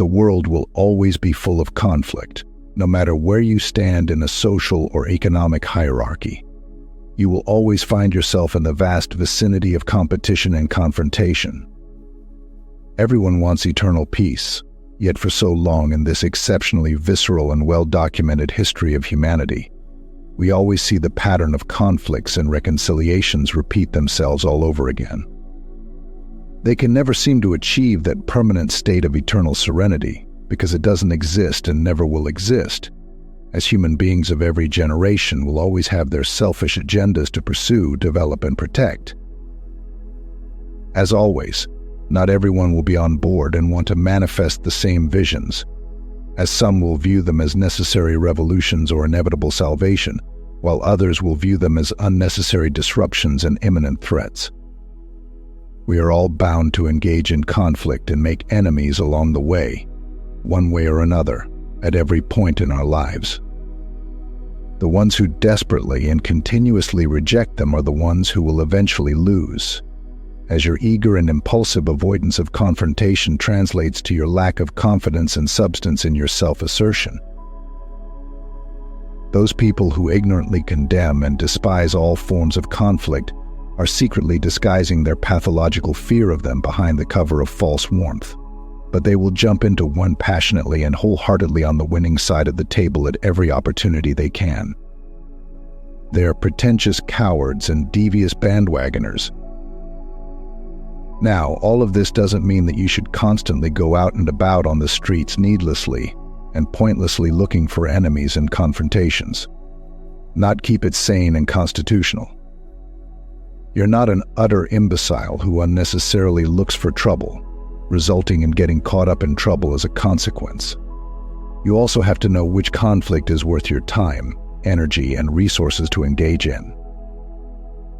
world will always be full of conflict, no matter where you stand in a social or economic hierarchy. You will always find yourself in the vast vicinity of competition and confrontation. Everyone wants eternal peace, yet for so long in this exceptionally visceral and well-documented history of humanity, we always see the pattern of conflicts and reconciliations repeat themselves all over again. They can never seem to achieve that permanent state of eternal serenity because it doesn't exist and never will exist, as human beings of every generation will always have their selfish agendas to pursue, develop, and protect. As always, not everyone will be on board and want to manifest the same visions, as some will view them as necessary revolutions or inevitable salvation, while others will view them as unnecessary disruptions and imminent threats. We are all bound to engage in conflict and make enemies along the way, one way or another, at every point in our lives. The ones who desperately and continuously reject them are the ones who will eventually lose, as your eager and impulsive avoidance of confrontation translates to your lack of confidence and substance in your self-assertion. Those people who ignorantly condemn and despise all forms of conflict are secretly disguising their pathological fear of them behind the cover of false warmth, but they will jump into one passionately and wholeheartedly on the winning side of the table at every opportunity they can. They are pretentious cowards and devious bandwagoners. Now, all of this doesn't mean that you should constantly go out and about on the streets needlessly and pointlessly looking for enemies and confrontations. Not keep it sane and constitutional. You're not an utter imbecile who unnecessarily looks for trouble, resulting in getting caught up in trouble as a consequence. You also have to know which conflict is worth your time, energy, and resources to engage in.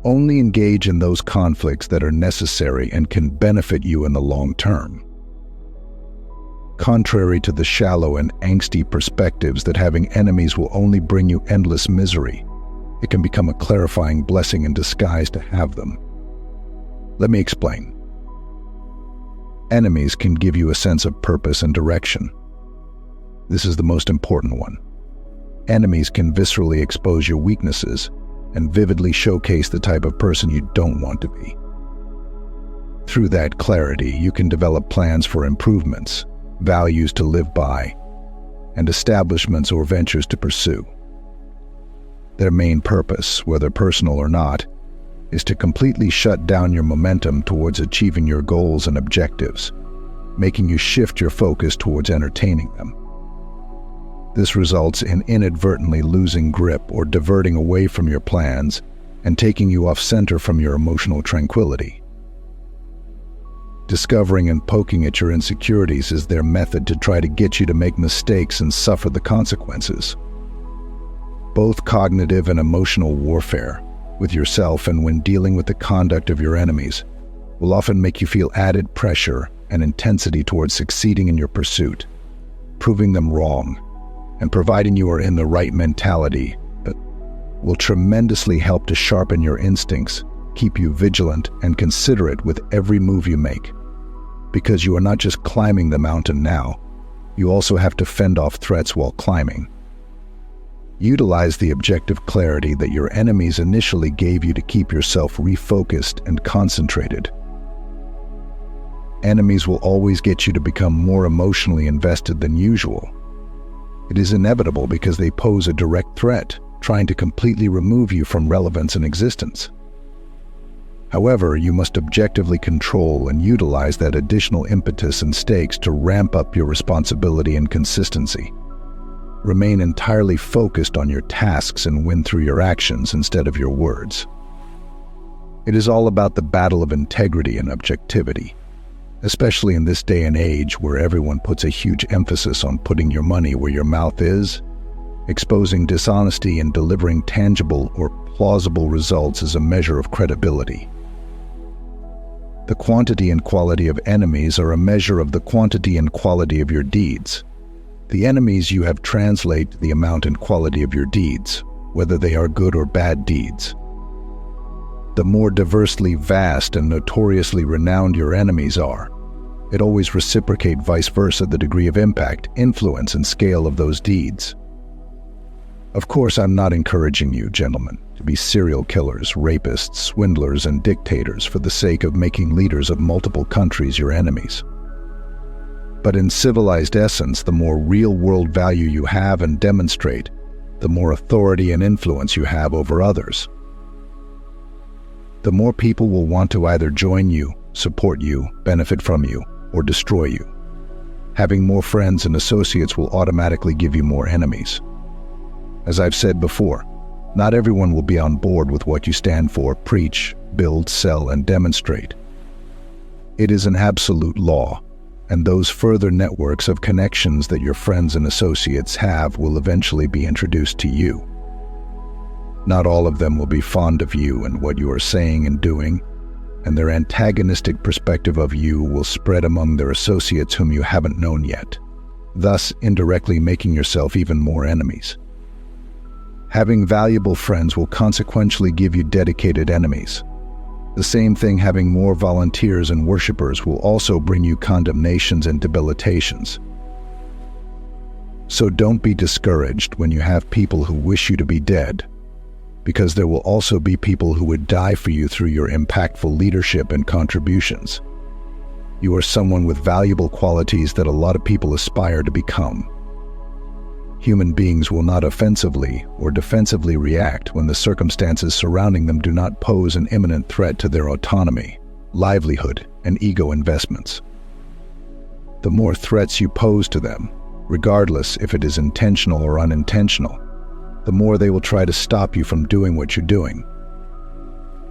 Only engage in those conflicts that are necessary and can benefit you in the long term. Contrary to the shallow and angsty perspectives that having enemies will only bring you endless misery, it can become a clarifying blessing in disguise to have them. Let me explain. Enemies can give you a sense of purpose and direction. This is the most important one. Enemies can viscerally expose your weaknesses and vividly showcase the type of person you don't want to be. Through that clarity, you can develop plans for improvements, values to live by, and establishments or ventures to pursue. Their main purpose, whether personal or not, is to completely shut down your momentum towards achieving your goals and objectives, making you shift your focus towards entertaining them. This results in inadvertently losing grip or diverting away from your plans and taking you off center from your emotional tranquility. Discovering and poking at your insecurities is their method to try to get you to make mistakes and suffer the consequences. Both cognitive and emotional warfare with yourself and when dealing with the conduct of your enemies will often make you feel added pressure and intensity towards succeeding in your pursuit, proving them wrong, and providing you are in the right mentality that will tremendously help to sharpen your instincts, keep you vigilant and considerate with every move you make. Because you are not just climbing the mountain now, you also have to fend off threats while climbing. Utilize the objective clarity that your enemies initially gave you to keep yourself refocused and concentrated. Enemies will always get you to become more emotionally invested than usual. It is inevitable because they pose a direct threat, trying to completely remove you from relevance and existence. However, you must objectively control and utilize that additional impetus and stakes to ramp up your responsibility and consistency. Remain entirely focused on your tasks and win through your actions instead of your words. It is all about the battle of integrity and objectivity, especially in this day and age where everyone puts a huge emphasis on putting your money where your mouth is. Exposing dishonesty and delivering tangible or plausible results is a measure of credibility. The quantity and quality of enemies are a measure of the quantity and quality of your deeds. The enemies you have translate the amount and quality of your deeds, whether they are good or bad deeds. The more diversely vast and notoriously renowned your enemies are, It always reciprocates vice versa the degree of impact, influence, and scale of those deeds. Of course, I'm not encouraging you, gentlemen, to be serial killers, rapists, swindlers, and dictators for the sake of making leaders of multiple countries your enemies. But in civilized essence, the more real-world value you have and demonstrate, the more authority and influence you have over others. The more people will want to either join you, support you, benefit from you, or destroy you. Having more friends and associates will automatically give you more enemies. As I've said before, not everyone will be on board with what you stand for, preach, build, sell, and demonstrate. It is an absolute law, and those further networks of connections that your friends and associates have will eventually be introduced to you. Not all of them will be fond of you and what you are saying and doing, and their antagonistic perspective of you will spread among their associates whom you haven't known yet, thus indirectly making yourself even more enemies. Having valuable friends will consequentially give you dedicated enemies. The same thing, having more volunteers and worshippers will also bring you condemnations and debilitations. So don't be discouraged when you have people who wish you to be dead, because there will also be people who would die for you through your impactful leadership and contributions. You are someone with valuable qualities that a lot of people aspire to become. Human beings will not offensively or defensively react when the circumstances surrounding them do not pose an imminent threat to their autonomy, livelihood, and ego investments. The more threats you pose to them, regardless if it is intentional or unintentional, the more they will try to stop you from doing what you're doing.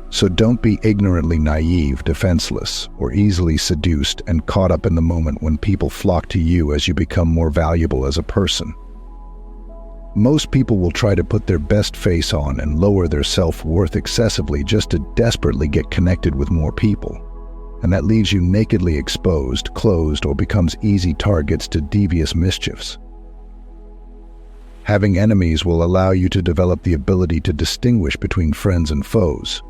So don't be ignorantly naive, defenseless, or easily seduced and caught up in the moment when people flock to you as you become more valuable as a person. Most people will try to put their best face on and lower their self-worth excessively just to desperately get connected with more people. And that leaves you nakedly exposed, closed, or becomes easy targets to devious mischiefs. Having enemies will allow you to develop the ability to distinguish between friends and foes.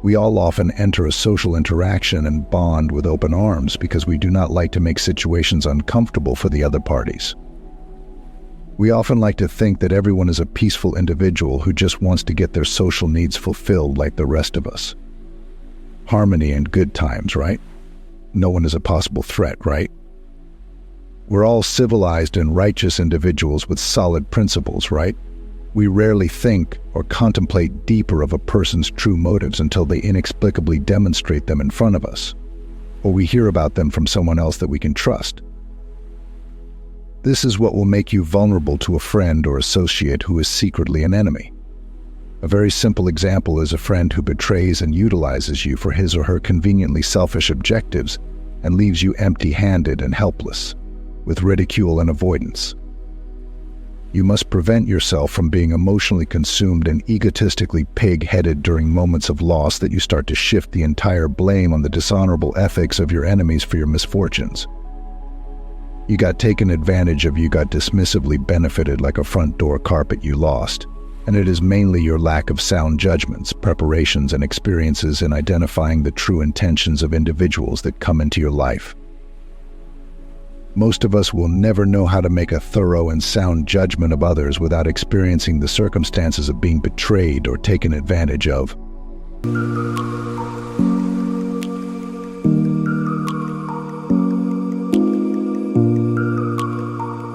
We all often enter a social interaction and bond with open arms because we do not like to make situations uncomfortable for the other parties. We often like to think that everyone is a peaceful individual who just wants to get their social needs fulfilled like the rest of us. Harmony and good times, right? No one is a possible threat, right? We're all civilized and righteous individuals with solid principles, right? We rarely think or contemplate deeper of a person's true motives until they inexplicably demonstrate them in front of us, or we hear about them from someone else that we can trust. This is what will make you vulnerable to a friend or associate who is secretly an enemy. A very simple example is a friend who betrays and utilizes you for his or her conveniently selfish objectives and leaves you empty-handed and helpless, with ridicule and avoidance. You must prevent yourself from being emotionally consumed and egotistically pig-headed during moments of loss that you start to shift the entire blame on the dishonorable ethics of your enemies for your misfortunes. You got taken advantage of, you got dismissively benefited like a front door carpet you lost, and it is mainly your lack of sound judgments, preparations, and experiences in identifying the true intentions of individuals that come into your life. Most of us will never know how to make a thorough and sound judgment of others without experiencing the circumstances of being betrayed or taken advantage of.